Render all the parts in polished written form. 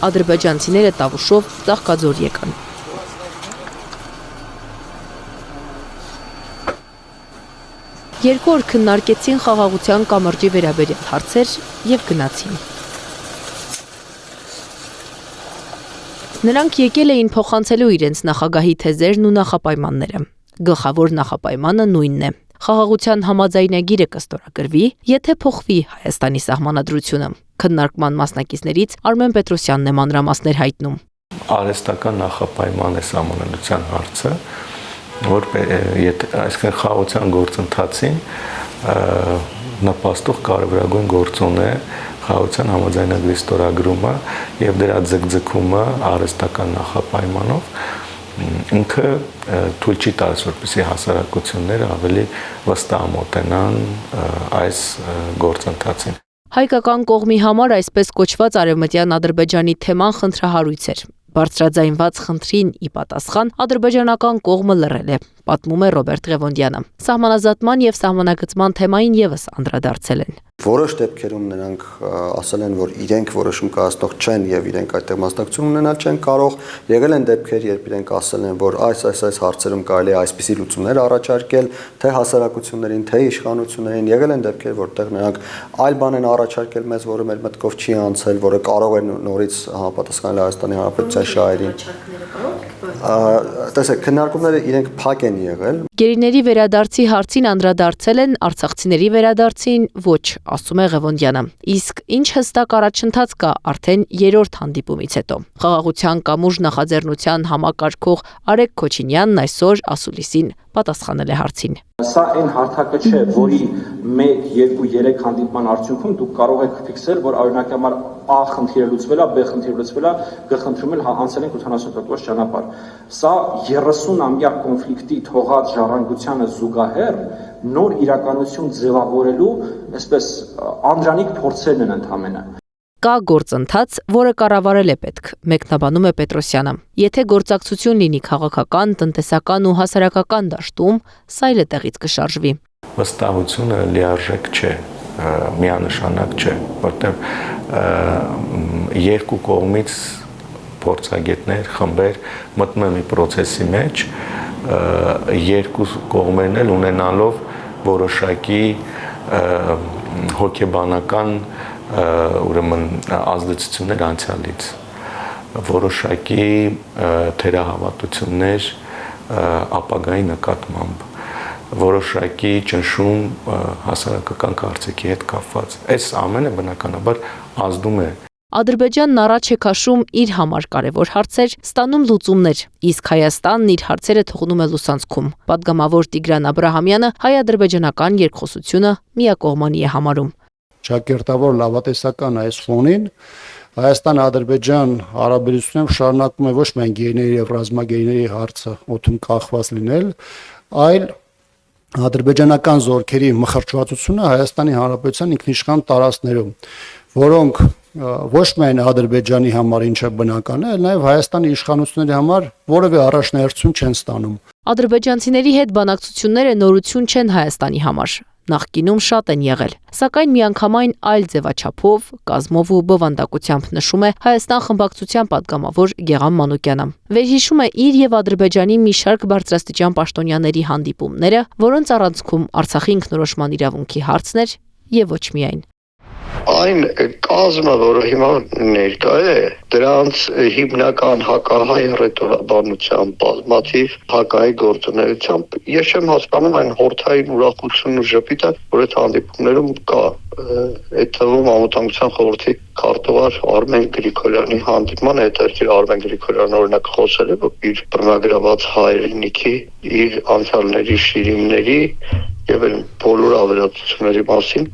ադրբեջանցիները տավուշով Ծաղկաձոր եկան։ Երկու օր քննարկեցին խաղաղության կամրջի վերաբերյալ հարցեր և գնացին։ Նրանք եկել էին փոխանցելու իրենց նախագահի թեզերն ու նախապայմանները։ Գլխավոր նախապայմանը նույնն է։ Խաղաղության համաձայնագիրը կստորագրվի, եթե փոխվի Հայաստանի սահմանադրությունը։ Քննարկման մասնակիցներից Արմեն Պետրոսյանն է մանրամասներ հայտնում։ Արհեստական նախապայման է սահմանադրության հարցը, որ այսինքն խաղաղության գործընթացին նպաստող կարևորագույն գործոն է խաղաղության համաձայնագրի ստորագրումը եւ դրա ձգձգումը արհեստական նախապայմանով ինքը թույլ չի տալիս, որպեսզի հասարակությունները ավելի վստահ մոտենան այս գործընթացին։ Հայկական կողմի համար այսպես կոչված արևմտյան Ադրբեջանի թեման խնդրահարույց էր։ Բարձրաձայնված խնդրին ի պատասխան ադրբեջանական կողմը լռել է, պատմում է Ռոբերտ Ղևոնդյանը։ Սահմանազատման եւ սահմանագծման թեմային եւս անդրադարձել են։ Որոշ դեպքերում նրանք ասել են, որ իրենք որոշում կայացնող չեն եւ իրենք այդտեղ մասնակցություն ունենալ չեն կարող։ Եղել են դեպքեր, երբ իրենք ասել են, որ այս հարցերում կարելի է այսպիսի լուծումներ առաջարկել, թե հասարակություններին, թե իշխանություններին։ Եղել են դեպքեր, որտեղ նրանք այլ բան են առաջարկել մեզ, որը մեր մտքով չի անցել, որը կարող է նորից համապատասխանել Հայաստանի Հանրապետության շահերին։ Տեսեք, քննարկումները իրենք փակ են եղել։ Գերիների վերադարձի հարցին անդրադարձել են, արցախցիների վերադարձին ոչ, ասում է Ղևոնդյանը։ Իսկ ինչ հստակ առաջընթաց կա արդեն երրորդ հանդիպումից հետո։ Խաղաղության կամուրջ նախաձեռնության համակարգող Արեգ Քոչինյանն այսօր ասուլիսին պատասխանել է հարցին։ Սա այն հարթակը չէ, որի 1, 2, 3 հանդիպման արդյունքում դուք կարող եք ֆիքսել, որ օրինակհամար A խնդիրը լուծվել է, B խնդիրը լուծվել է, G խնդրում էլ անցել ենք 80% ճանապարհ։ Սա 30-ամյա կոնֆլիկտի թողած ժառանգությանը զուգահեռ նոր իրականություն ձևավորելու, այսպես անդրանիկ փորձերն են ընդհանրապես։ Կա գործընթաց, որը կառավարել է պետք, մեկնաբանում է Պետրոսյանը։ Եթե գործակցություն լինի քաղաքական, տնտեսական ու հասարակական դաշտում, սա էլ տեղից կշարժվի։ Վստահությունը լիարժեք չէ, միանշանակ չէ, որտեղ երկու կողմից փորձագետներ, խմբեր մտնում են մի process-ի մեջ, երկու կողմերն էլ ունենալով որոշակի հոգեբանական ուրեմն ազդեցություններ անցյալից, որոշակի թերահավատություններ ապագայի նկատմամբ, որոշակի ճնշում հասարակական կարծիքի հետ կապված։ Այս ամենը բնականաբար ազդում է։ Ադրբեջանն առաջ է քաշում իր համար կարևոր հարցեր, ստանում լուծումներ, իսկ Հայաստանն իր հարցերը թողնում է լուսանցքում։ Պատգամավոր Տիգրան Աբրահամյանը հայ-ադրբեջանական երկխոսությունը միակողմանի է համարում։ Ճակերտավոր լավատեսական այս ֆոնին Հայաստան-Ադրբեջան հարաբերություններում շարունակում է ոչ միայն գերիների եւ ռազմագերիների հարցը օդում կախված լինել, այլ ադրբեջանական զորքերի մխրճվածությունը Հայաստանի Հանրապետության ինքնիշխան տարածքներում, որոնք ոչ միայն Ադրբեջանի համար ինչը բնական է, այլ նաև Հայաստանի իշխանությունների համար որևէ առաջնահերթություն չեն ստանում։ Ադրբեջանցիների հետ բանակցությունները նորություն չեն Հայաստանի համար։ Նախկինում շատ են եղել, սակայն միանգամայն այլ ձևաչափով, կազմով ու բովանդակությամբ նշում է Հայաստան խմբակցության պատգամավոր Գեղամ Մանուկյանը։ Վերհիշում է իր եւ Ադրբեջանի մի շարք բարձրաստիճան պաշտոնյաների հանդիպումները, որոնց առանցքում Արցախի ինքնորոշման իրավունքի հարցն էր եւ ոչ միայն։ Այն կազմը, որը հիմա ներկա է, դրանց հիմնական հակահայ ռետորաբանությամբ, բազմաթիվ հակահայ գործունեությամբ, ես չեմ հասկանում այն հորթային ուրախությունն ու ժպիտը, որ այդ հանդիպումներում կա։ Այդ թվում Անվտանգության խորհրդի քարտուղար Արմեն Գրիգորյանի հանդիպման հետաքրքիր Արմեն Գրիգորյանը օրինակ խոսել է իր բռնագրաված հայրենիքի, իր անցյալների շիրիմների եւ այլ բոլոր ավերածությունների մասին։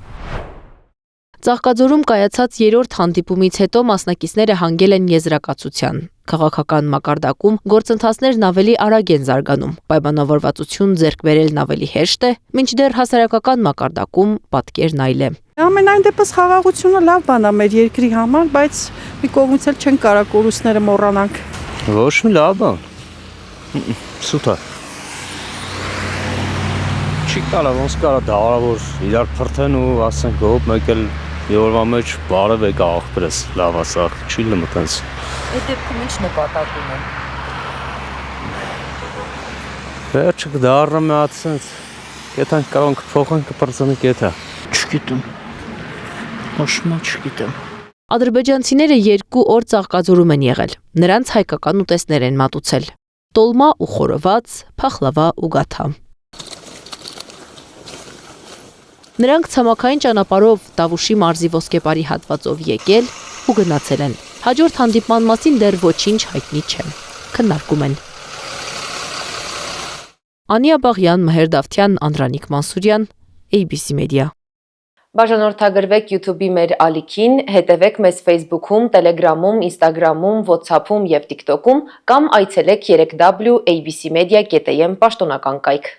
Ծաղկաձորում կայացած երրորդ հանդիպումից հետո մասնակիցները հանգել են եզրակացության։ Քաղաքական մակարդակում գործընթացներն ավելի արագ են զարգանում, պայմանավորվածություն ձեռք բերելն ավելի հեշտ է, մինչդեռ հասարակական մակարդակում պատկերն այլ է։ Ամենայն դեպս խաղաղությունը լավ բան է մեր երկրի համար, բայց մի կողմից էլ չեն կարող կորուստները մոռանանք։ Ոչ մի լավ բան։ Սուտ է։ Չի կարող ոնց կարա դավարավոր իրար փրթեն ու ասենք հոп մեկ էլ Եորվա մեջ բարև եկա աղբերս, լավ ասա, չի լմտենց։ Այդ դեպքում ինչ նպատակ ունեն։ Վերջը կդառնա մի հատ sense կեթանք կարող կփոխենք կպրծնի կեթա։ Չգիտեմ։ Ոչմա չգիտեմ։ Ադրբեջանցիները 2 օր ծաղկաձորում են եղել։ Նրանց հայկական ուտեստներ են մատուցել։ Տոլմա ու խորոված, փախլավա ու գաթա։ Նրանք ցամաքային ճանապարհով Տավուշի մարզի ոսկեպարի հատվածով եկել ու գնացել են։ Հաջորդ հանդիպման մասին դեռ ոչինչ հայտնի չէ։ Քննարկում են։ Անիա Բաղյան, Մհեր Դավթյան, Անդրանիկ Մանսուրյան, ABC Media։ Բաժանորդագրվեք YouTube-ի մեր ալիքին, հետևեք մեզ Facebook-ում, Telegram-ում, Instagram-ում, WhatsApp-ում եւ TikTok-ում կամ այցելեք 3w abcmedia.am պաշտոնական կայք։